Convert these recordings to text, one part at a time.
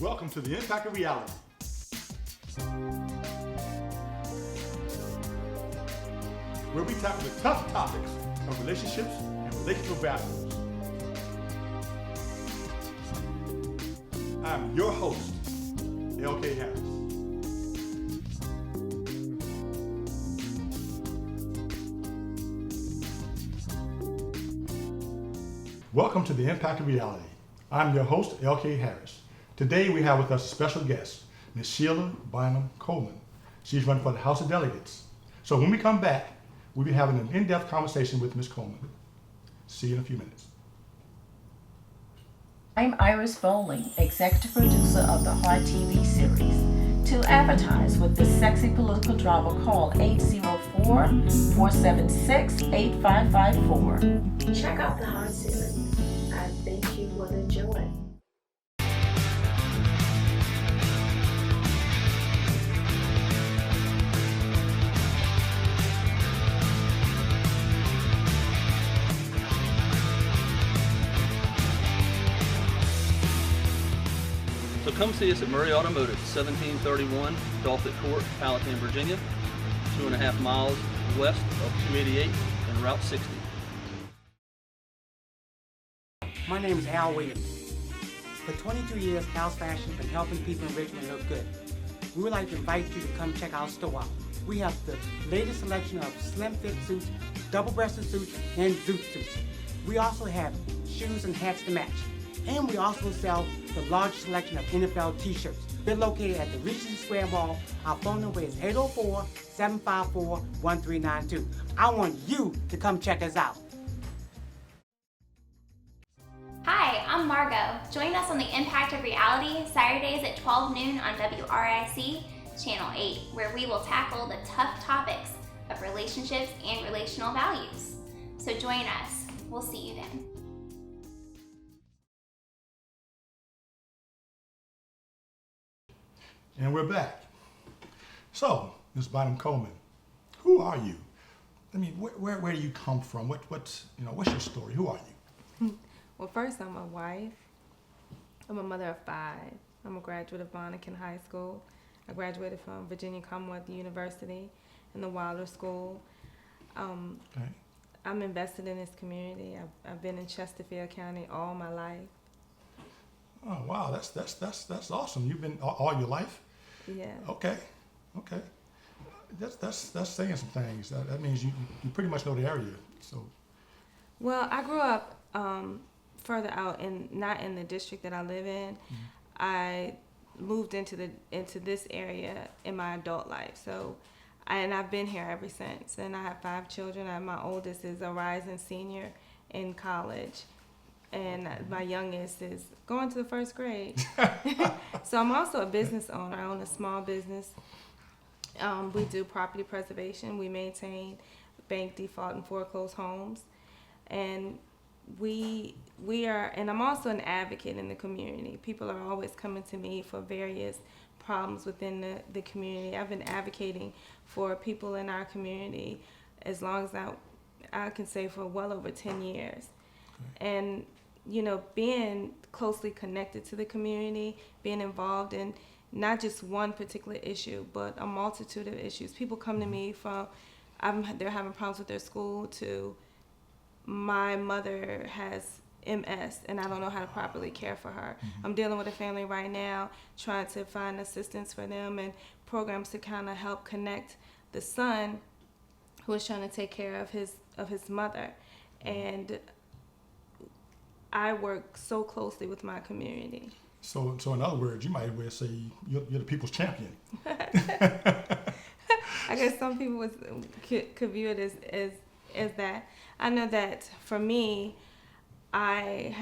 Welcome to the Impact of Reality. Where we tackle the tough topics of relationships and relational values. I'm your host, L.K. Harris. Welcome to the Impact of Reality. I'm your host, L.K. Harris. Today we have with us a special guest, Ms. Sheila Bynum-Coleman. She's running for the House of Delegates. So when we come back, we'll be having an in-depth conversation with Ms. Coleman. See you in a few minutes. I'm Iris Bowling, executive producer of the Heart TV series. To advertise with this sexy political drama, call 804-476-8554. Check out the Heart series. I think you will enjoy it. So come see us at Murray Automotive, 1731 Dolphin Court, Powhatan, Virginia, 2.5 miles west of 288 and Route 60. My name is Al Williams. For 22 years, Al's Fashion has been helping people in Richmond look good. We would like to invite you to come check our store out. We have the latest selection of slim fit suits, double-breasted suits, and zoot suits. We also have shoes and hats to match. And we also sell the largest selection of NFL t-shirts. We're located at the Regency Square Mall. Our phone number is 804-754-1392. I want you to come check us out. Hi, I'm Margot. Join us on the Impact of Reality, Saturdays at 12 noon on WRIC Channel 8, where we will tackle the tough topics of relationships and relational values. So join us. We'll see you then. And we're back. So, Ms. Bynum-Coleman, who are you? I mean, where do you come from? What's your story? Who are you? Well, first, I'm a wife. I'm a mother of 5. I'm a graduate of Bonnekin High School. I graduated from Virginia Commonwealth University and the Wilder School. Okay. I'm invested in this community. I've been in Chesterfield County all my life. Oh wow, that's awesome. You've been all your life? Yeah. Okay. That's saying some things. That means you pretty much know the area. So. Well, I grew up further out, not in the district that I live in. Mm-hmm. I moved into this area in my adult life. So, I've been here ever since. And I have 5 children. My oldest is a rising senior in college, and my youngest is going to the 1st grade. So I'm also a business owner. I own a small business. We do property preservation. We maintain bank default and foreclosed homes, and we are. And I'm also an advocate in the community. People are always coming to me for various problems within the community. I've been advocating for people in our community as long as I can say for well over 10 years. Okay. And being closely connected to the community, being involved in not just one particular issue, but a multitude of issues. People come to me from, they're having problems with their school, to my mother has MS and I don't know how to properly care for her. Mm-hmm. I'm dealing with a family right now, trying to find assistance for them and programs to kind of help connect the son who is trying to take care of his mother. And I work so closely with my community. So in other words, you might well say you're the people's champion. I guess some people could view it as that. I know that for me, I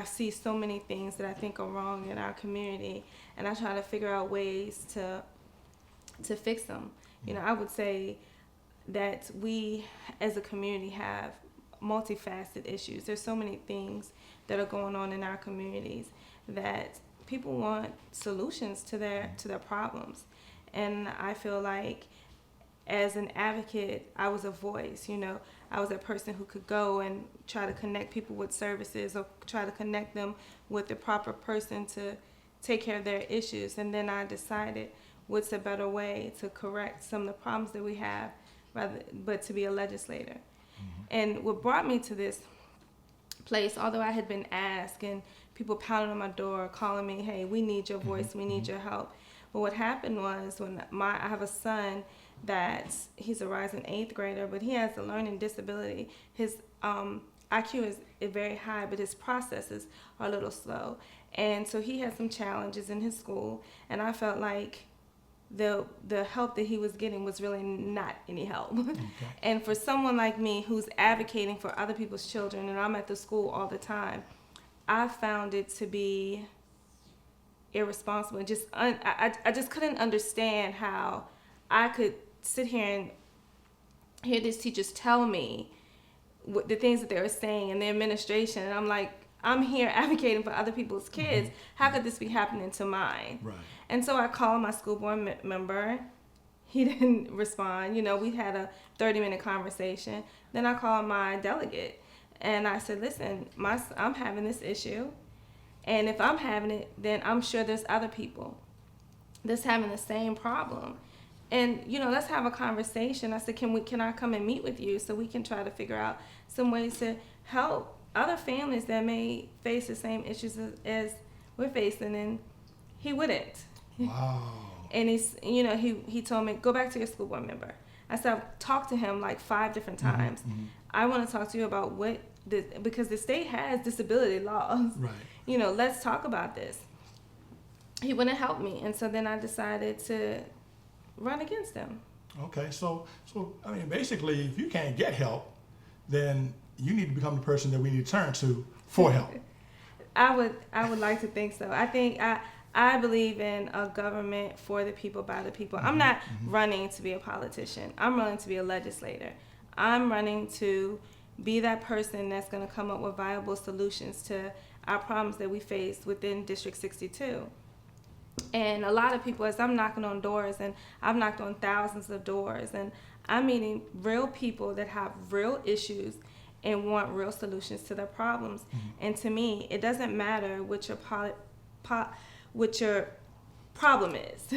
see so many things that I think are wrong in our community, and I try to figure out ways to fix them. I would say that we as a community have multifaceted issues. There's so many things that are going on in our communities that people want solutions to their problems. And I feel like as an advocate, I was a voice, I was that person who could go and try to connect people with services or try to connect them with the proper person to take care of their issues. And then I decided what's a better way to correct some of the problems that we have, but to be a legislator. And what brought me to this place, although I had been asked and people pounding on my door, calling me, hey, we need your voice, we need your help. But what happened was when I have a son he's a rising 8th grader, but he has a learning disability. His IQ is very high, but his processes are a little slow. And so he had some challenges in his school, and I felt like the help that he was getting was really not any help. Okay. And for someone like me who's advocating for other people's children, and I'm at the school all the time, I found it to be irresponsible. And I just couldn't understand how I could sit here and hear these teachers tell me the things that they were saying in the administration, and I'm like, I'm here advocating for other people's kids. How could this be happening to mine? Right. And so I called my school board member. He didn't respond. We had a 30-minute conversation. Then I called my delegate, and I said, listen, I'm having this issue, and if I'm having it, then I'm sure there's other people that's having the same problem. And, let's have a conversation. I said, can I come and meet with you so we can try to figure out some ways to help other families that may face the same issues as we're facing? And he wouldn't. Wow. And he told me, go back to your school board member. I said, I've talked to him like 5 different times. I want to talk to you about because the state has disability laws. Right. Let's talk about this. He wouldn't help me. And so then I decided to run against him. Okay, so I mean, basically, if you can't get help, then you need to become the person that we need to turn to for help. I would like to think so. I think I believe in a government for the people, by the people. I'm not running to be a politician. I'm running to be a legislator. I'm running to be that person that's going to come up with viable solutions to our problems that we face within District 62. And a lot of people, as I'm knocking on doors, and I've knocked on thousands of doors, and I'm meeting real people that have real issues and want real solutions to their problems. And to me, it doesn't matter what your problem is.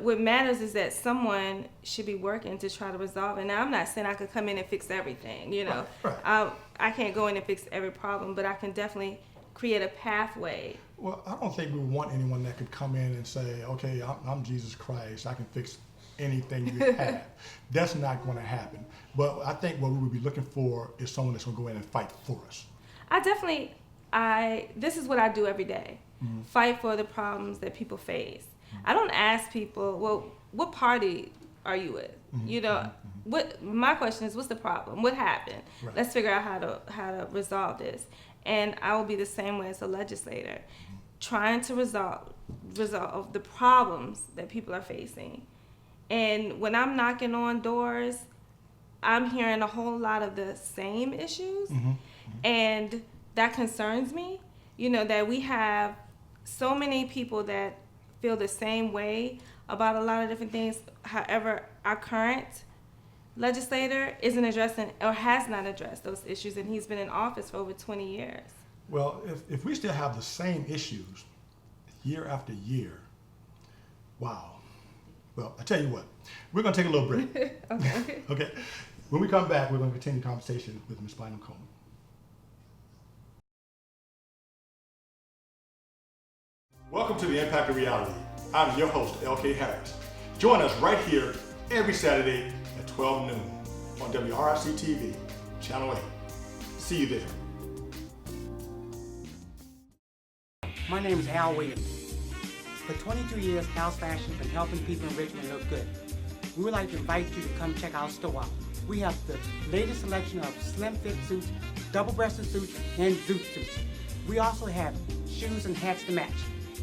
What matters is that someone should be working to try to resolve it. Now, I'm not saying I could come in and fix everything. Right. I can't go in and fix every problem, but I can definitely create a pathway. Well, I don't think we want anyone that could come in and say, okay, I'm Jesus Christ, I can fix anything you have. That's not going to happen. But I think what we would be looking for is someone that's going to go in and fight for us. This is what I do every day. Fight for the problems that people face. I don't ask people, well, what party are you with? What my question is, what's the problem? What happened? Right. Let's figure out how to resolve this. And I will be the same way as a legislator, trying to resolve the problems that people are facing. And when I'm knocking on doors, I'm hearing a whole lot of the same issues, and that concerns me. That we have so many people that feel the same way about a lot of different things. However, our current legislator isn't addressing or has not addressed those issues, and he's been in office for over 20 years. Well, if we still have the same issues year after year, wow. Well, I tell you what, we're going to take a little break. Okay. Okay. When we come back, we're going to continue the conversation with Ms. Bynum-Coleman. Welcome to the Impact of Reality. I'm your host, L.K. Harris. Join us right here every Saturday at 12 noon on WRIC TV, Channel 8. See you there. My name is Al Williams. For 22 years, House Fashion has been helping people in Richmond look good. We would like to invite you to come check our store out. We have the latest selection of slim fit suits, double-breasted suits, and zoot suits. We also have shoes and hats to match.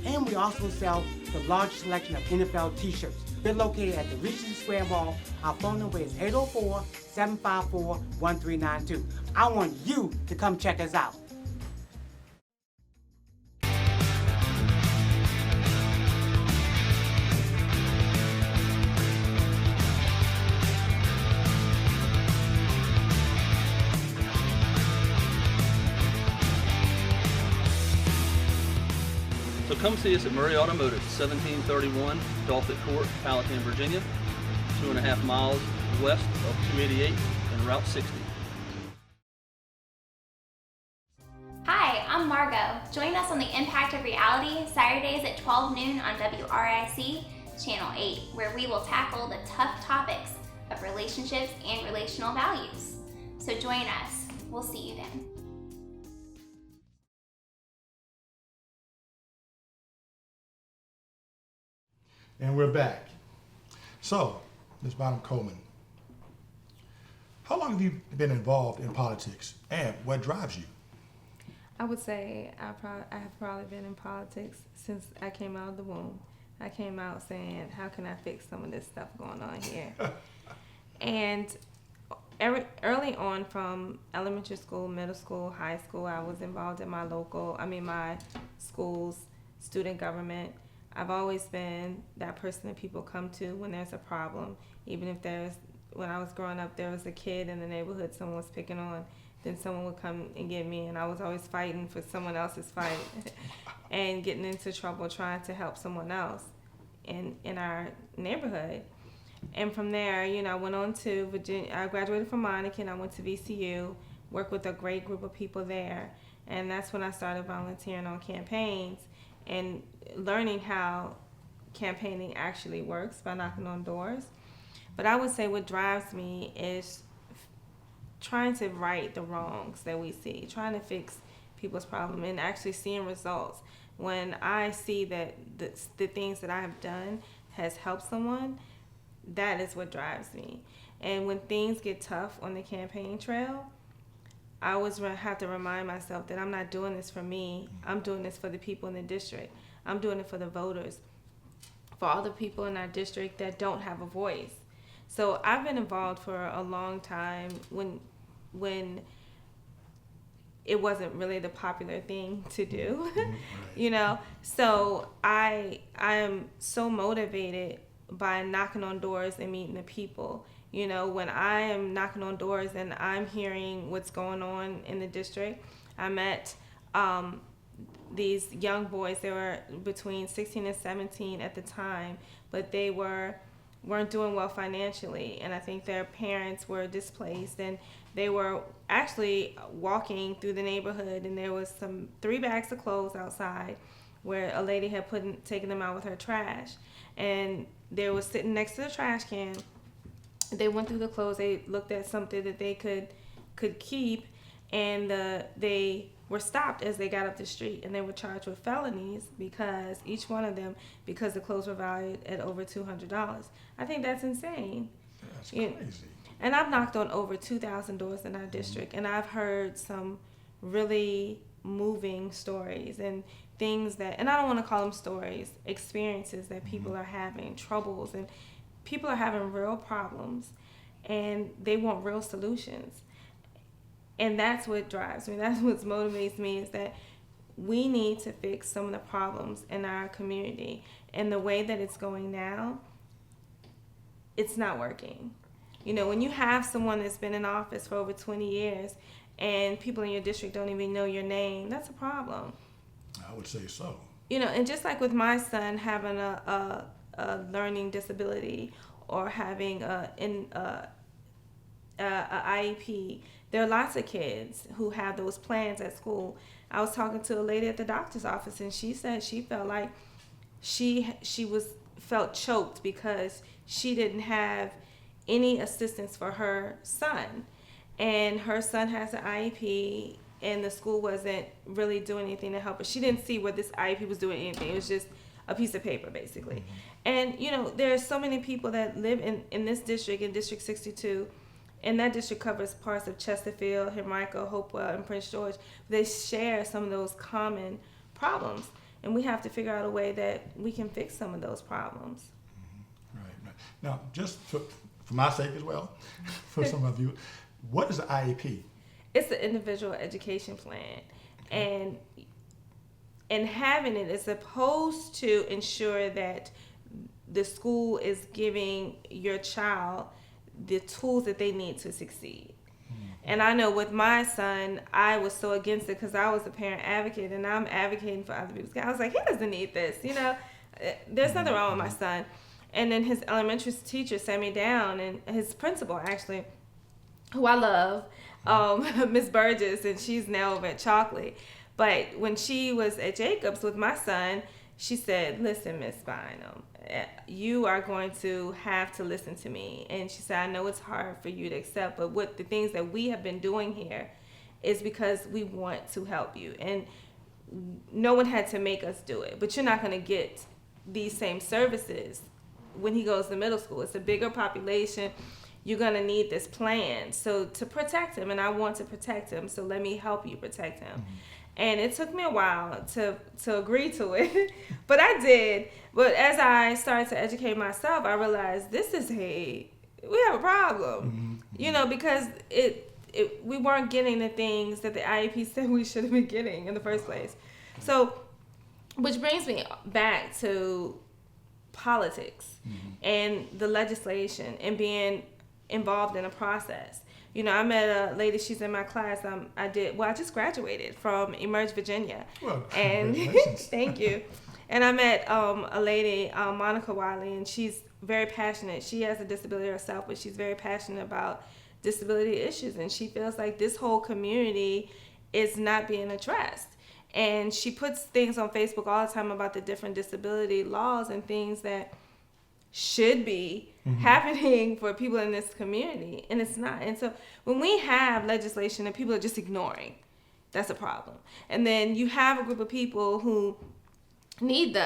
And we also sell the largest selection of NFL t-shirts. We're located at the Regency Square Mall. Our phone number is 804-754-1392. I want you to come check us out. So come see us at Murray Automotive, 1731 Dolphin Court, Powhatan, Virginia, 2.5 miles west of 288 and Route 60. Hi, I'm Margot. Join us on the Impact of Reality, Saturdays at 12 noon on WRIC, Channel 8, where we will tackle the tough topics of relationships and relational values. So join us. We'll see you then. And we're back. So, Ms. Bynum-Coleman, how long have you been involved in politics, and what drives you? I would say I have probably been in politics since I came out of the womb. I came out saying, how can I fix some of this stuff going on here? And early on, from elementary school, middle school, high school, I was involved in my school's student government. I've always been that person that people come to when there's a problem. Even if when I was growing up, there was a kid in the neighborhood someone was picking on, then someone would come and get me, and I was always fighting for someone else's fight and getting into trouble trying to help someone else in our neighborhood. And from there, I went on to Virginia. I graduated from Monica, and I went to VCU, worked with a great group of people there, and that's when I started volunteering on campaigns and learning how campaigning actually works by knocking on doors. But I would say what drives me is trying to right the wrongs that we see, trying to fix people's problem, and actually seeing results. When I see that the things that I have done has helped someone, that is what drives me. And when things get tough on the campaign trail, I always have to remind myself that I'm not doing this for me. I'm doing this for the people in the district. I'm doing it for the voters, for all the people in our district that don't have a voice. So I've been involved for a long time when it wasn't really the popular thing to do, So I am so motivated by knocking on doors and meeting the people. When I am knocking on doors and I'm hearing what's going on in the district, I met these young boys. They were between 16 and 17 at the time, but they weren't doing well financially, and I think their parents were displaced, and they were actually walking through the neighborhood, and there was 3 bags of clothes outside where a lady had taken them out with her trash, and they were sitting next to the trash can. They went through the clothes. They looked at something that they could keep, and they were stopped as they got up the street, and they were charged with felonies because each one of them, because the clothes were valued at over $200. I think that's insane. That's crazy. And I've knocked on over 2,000 doors in our district, and I've heard some really moving stories and things and I don't want to call them stories, experiences that people are having, troubles, and people are having real problems, and they want real solutions. And that's what drives me. That's what motivates me, is that we need to fix some of the problems in our community. And the way that it's going now, it's not working. When you have someone that's been in office for over 20 years and people in your district don't even know your name, that's a problem. I would say so. And just like with my son having a learning disability or having a IEP, there are lots of kids who have those plans at school. I was talking to a lady at the doctor's office, and she said she felt like she felt choked because she didn't have any assistance for her son, and her son has an IEP, and the school wasn't really doing anything to help her. She didn't see where this IEP was doing anything. It was just a piece of paper, basically. And there are so many people that live in this district, in District 62, and that district covers parts of Chesterfield, Henrico, Hopewell, and Prince George. They share some of those common problems, and we have to figure out a way that we can fix some of those problems. Right. Now, just for my sake as well, for some of you, what is the IEP? It's the individual education plan, and having it is supposed to ensure that the school is giving your child the tools that they need to succeed. And I know with my son, I was so against it because I was a parent advocate, and I'm advocating for other people's kids. I was like, he doesn't need this, you know. There's nothing wrong with my son. And then his elementary teacher sat me down, and his principal actually, who I love, Miss Burgess, and she's now over at Chalkley. But when she was at Jacobs with my son, she said, listen, Miss Bynum, you are going to have to listen to me. And she said, I know it's hard for you to accept, but what the things that we have been doing here is because we want to help you. And no one had to make us do it, but you're not going to get these same services when he goes to middle school. It's a bigger population. You're going to need this plan. So to protect him, and I want to protect him, so let me help you protect him. And it took me a while to agree to it, but I did. But as I started to educate myself, I realized we have a problem, you know, because we weren't getting the things that the IEP said we should have been getting in the first place. So, which brings me back to politics and the legislation and being involved in a process. You know, I met a lady, she's in my class. I just graduated from Emerge, Virginia. Well, and congratulations. thank you. And I met a lady, Monica Wiley, and she's very passionate. She has a disability herself, but she's very passionate about disability issues. And she feels like this whole community is not being addressed. And she puts things on Facebook all the time about the different disability laws and things that should be happening for people in this community, and it's not. And so when we have legislation that people are just ignoring, that's a problem. And then you have a group of people who need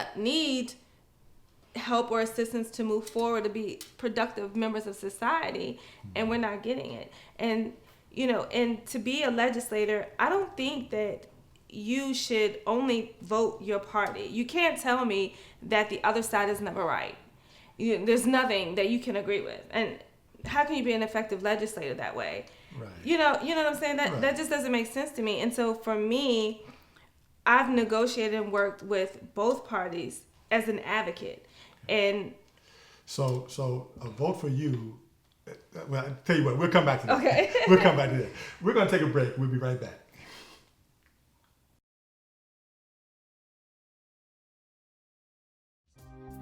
help or assistance to move forward, to be productive members of society, and we're not getting it. And you know, and to be a legislator, I don't think that you should only vote your party. You can't tell me that the other side is never right. There's nothing that you can agree with. And how can you be an effective legislator that way? Right. You know what I'm saying? That just doesn't make sense to me. And so for me, I've negotiated and worked with both parties as an advocate. And so a vote for you. Well, I tell you what, we'll come back to that. Okay. We'll come back to that. We're going to take a break. We'll be right back.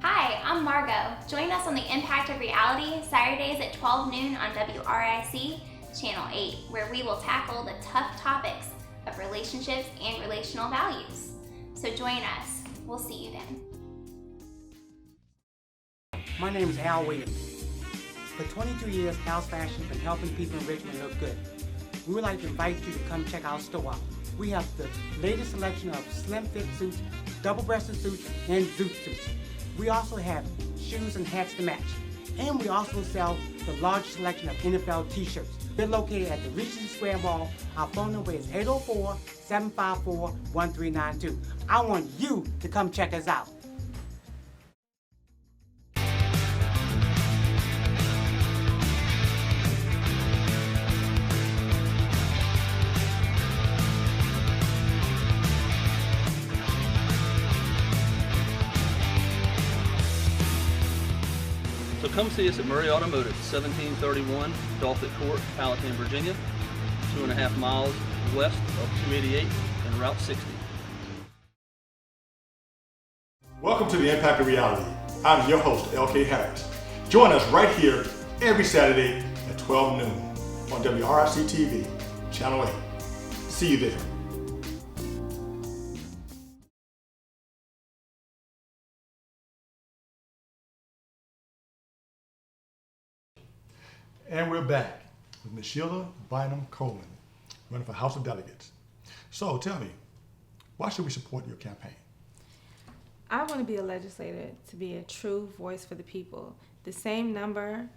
Hi, I'm Margot. Join us on the Impact of Reality, Saturdays at 12 noon on WRIC, Channel 8, where we will tackle the tough topics of relationships and relational values. So join us. We'll see you then. My name is Al Williams. For 22 years, House Fashion has been helping people in Richmond look good. We would like to invite you to come check our store out. We have the latest selection of slim fit suits, double-breasted suits, and zoot suits. We also have shoes and hats to match. And we also sell the largest selection of NFL t-shirts. We're located at the Regency Square Mall. Our phone number is 804-754-1392. I want you to come check us out. So come see us at Murray Automotive, 1731 Dolphin Court, Powhatan, Virginia, 2.5 miles west of 288 and Route 60. Welcome to the Impact of Reality. I'm your host, LK Harris. Join us right here every Saturday at 12 noon on WRIC TV, Channel 8. See you there. And we're back with Ms. Sheila Bynum-Coleman, running for House of Delegates. So tell me, why should we support your campaign? I want to be a legislator, to be a true voice for the people. The same number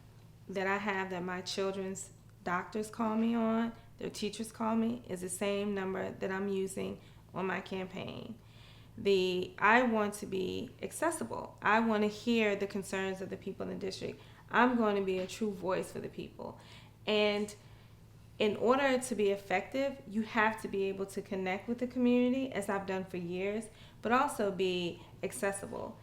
that I have that my children's doctors call me on, their teachers call me, is the same number that I'm using on my campaign. I want to be accessible. I want to hear the concerns of the people in the district. I'm going to be a true voice for the people. And in order to be effective, you have to be able to connect with the community, as I've done for years, but also be accessible.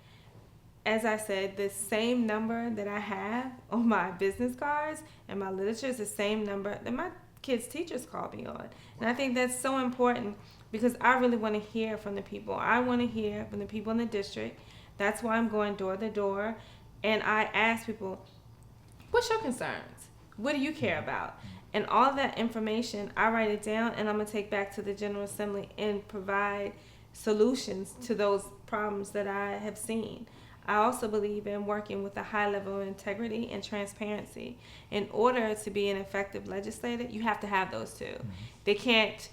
As I said, the same number that I have on my business cards and my literature is the same number that my kids' teachers call me on. And I think that's so important because I really want to hear from the people. I want to hear from the people in the district. That's why I'm going door to door. And I ask people, what's your concerns? What do you care about? And all that information, I write it down and I'm going to take back to the General Assembly and provide solutions to those problems that I have seen. I also believe in working with a high level of integrity and transparency. In order to be an effective legislator, you have to have those two. They can't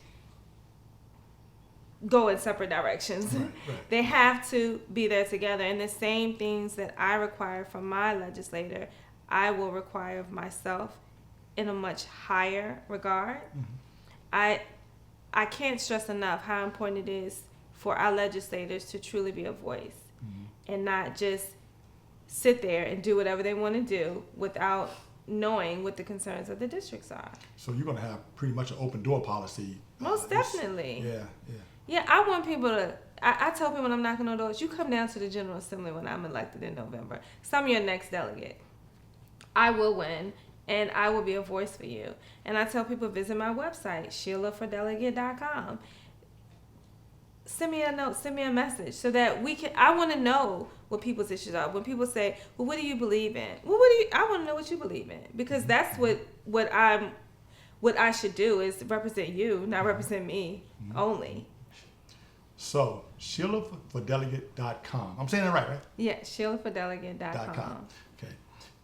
go in separate directions. Right. They have to be there together. And the same things that I require from my legislator, I will require of myself in a much higher regard. I can't stress enough how important it is for our legislators to truly be a voice and not just sit there and do whatever they want to do without knowing what the concerns of the districts are. So you're going to have pretty much an open door policy. Most definitely. Yeah. Yeah, I want people to, I tell people when I'm knocking on doors, you come down to the General Assembly when I'm elected in November. So I'm your next delegate. I will win, and I will be a voice for you. And I tell people, visit my website, SheilaForDelegate.com. Send me a note, send me a message so that I want to know what people's issues are. When people say, well, what do you believe in? Well, I want to know what you believe in, because that's what I should do is represent you, not represent me only. So, SheilaForDelegate.com. I'm saying that right? Yeah, SheilaForDelegate.com. Okay.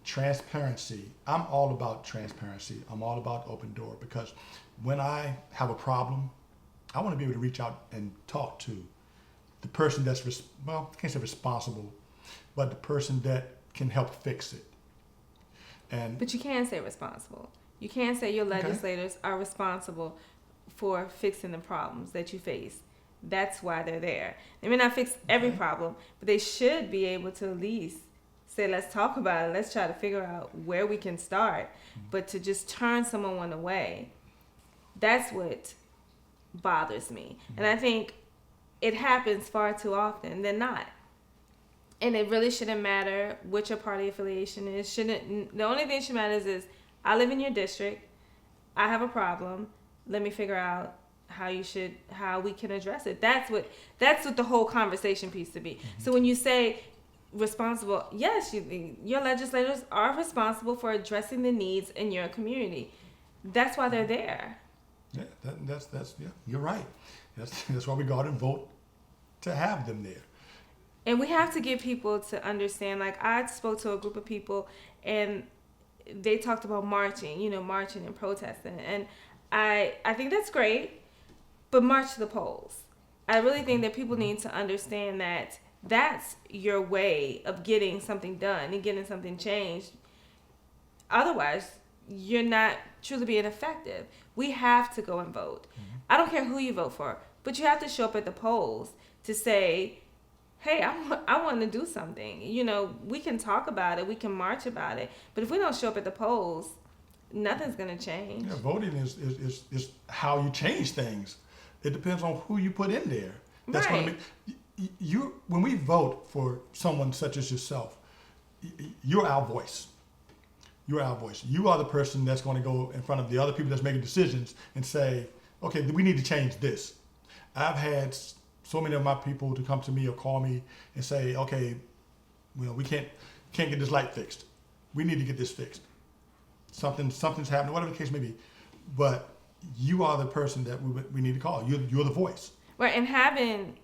Transparency. I'm all about transparency. I'm all about open door, because when I have a problem, I want to be able to reach out and talk to the person that's, I can't say responsible, but the person that can help fix it. But you can say responsible. You can say your legislators are responsible for fixing the problems that you face. That's why they're there. They may not fix every problem, but they should be able to at least say, let's talk about it. Let's try to figure out where we can start. But to just turn someone away, that's what bothers me. And I think it happens far too often than not. And it really shouldn't matter what your party affiliation is. The only thing that should matter is I live in your district. I have a problem. Let me figure out how we can address it. That's what the whole conversation piece to be. So when you say responsible, yes, your legislators are responsible for addressing the needs in your community. That's why they're there. Yeah, that's you're right. That's why we go out and vote to have them there. And we have to get people to understand. Like, I spoke to a group of people and they talked about marching and protesting. And I think that's great, but march to the polls. I really think that people need to understand that that's your way of getting something done and getting something changed. Otherwise, you're not truly being effective. We have to go and vote. I don't care who you vote for, but you have to show up at the polls to say, hey, I want to do something. We can talk about it, we can march about it, but if we don't show up at the polls, nothing's going to change. Yeah, voting is how you change things. It depends on who you put in there. That's right. what I mean. When we vote for someone such as yourself, you're our voice. You're our voice. You are the person that's going to go in front of the other people that's making decisions and say, okay, we need to change this. I've had so many of my people to come to me or call me and say, okay, we can't get this light fixed. We need to get this fixed. Something's happening, whatever the case may be. But you are the person that we need to call. You're the voice. Right, and having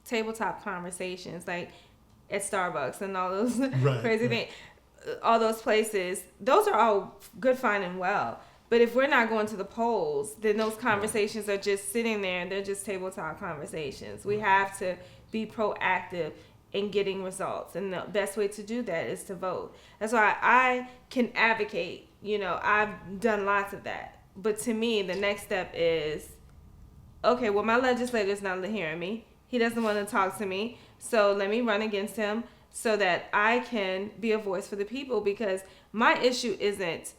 tabletop conversations like at Starbucks and all those crazy things, all those places, those are all good, fine, and well. But if we're not going to the polls, then those conversations are just sitting there and they're just tabletop conversations. We have to be proactive in getting results. And the best way to do that is to vote. That's why I can advocate. I've done lots of that. But to me, the next step is, okay, well, my legislator's not hearing me. He doesn't want to talk to me. So let me run against him so that I can be a voice for the people, because my issue isn't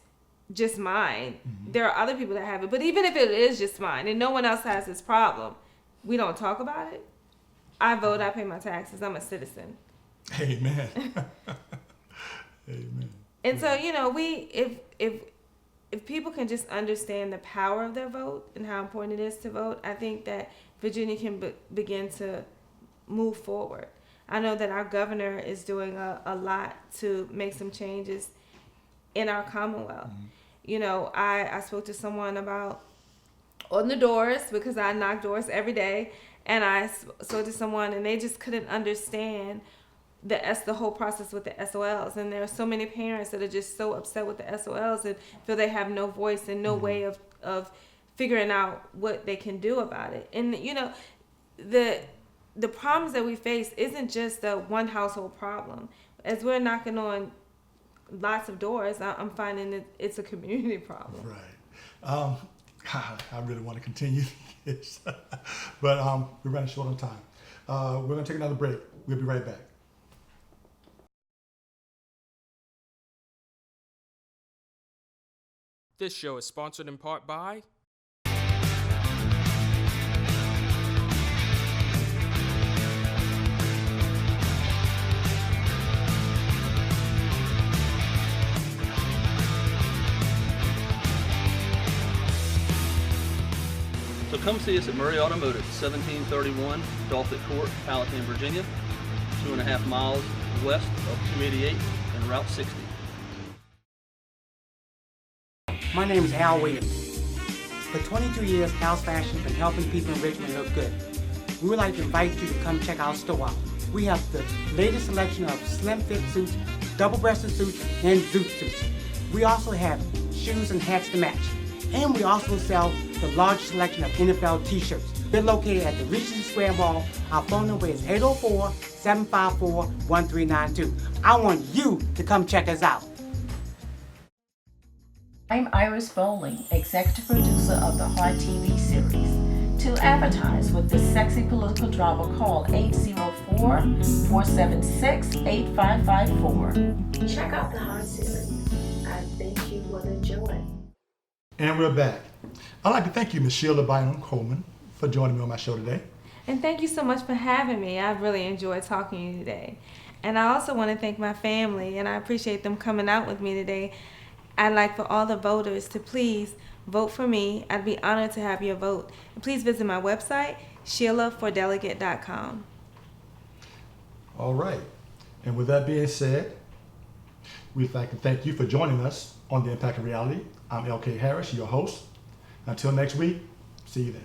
just mine. There are other people that have it. But even if it is just mine and no one else has this problem, we don't talk about it. I vote, I pay my taxes, I'm a citizen. Amen. Amen. And so, if if people can just understand the power of their vote and how important it is to vote, I think that Virginia can begin to move forward. I know that our governor is doing a lot to make some changes in our Commonwealth. You know, I spoke to someone about on the doors, because I knock doors every day, and I spoke to someone and they just couldn't understand the whole process with the SOLs. And there are so many parents that are just so upset with the SOLs and feel they have no voice and no way of figuring out what they can do about it. And you know, the problems that we face isn't just a one household problem. As we're knocking on lots of doors, I'm finding that it's a community problem. Right. I really want to continue this, but we're running short on time. We're going to take another break. We'll be right back. This show is sponsored in part by So come see us at Murray Automotive, 1731 Dolphin Court, Powhatan, Virginia, 2.5 miles west of 288 and Route 60. My name is Al Williams. For 22 years, House Fashion has been helping people in Richmond look good. We would like to invite you to come check our store out. We have the latest selection of slim fit suits, double-breasted suits, and zoot suits. We also have shoes and hats to match. And we also sell the largest selection of NFL t-shirts. We're located at the Regency Square Mall. Our phone number is 804-754-1392. I want you to come check us out. I'm Iris Bowling, executive producer of the Heart TV series. To advertise with this sexy political drama, call 804-476-8554. Check out the Heart series. I think you will enjoy it. And we're back. I'd like to thank you, Ms. Sheila Bynum-Coleman, for joining me on my show today. And thank you so much for having me. I've really enjoyed talking to you today. And I also want to thank my family, and I appreciate them coming out with me today. I'd like for all the voters to please vote for me. I'd be honored to have your vote. And please visit my website, SheilaForDelegate.com. All right. And with that being said, we'd like to thank you for joining us on The Impact of Reality. I'm L.K. Harris, your host. Until next week, see you then.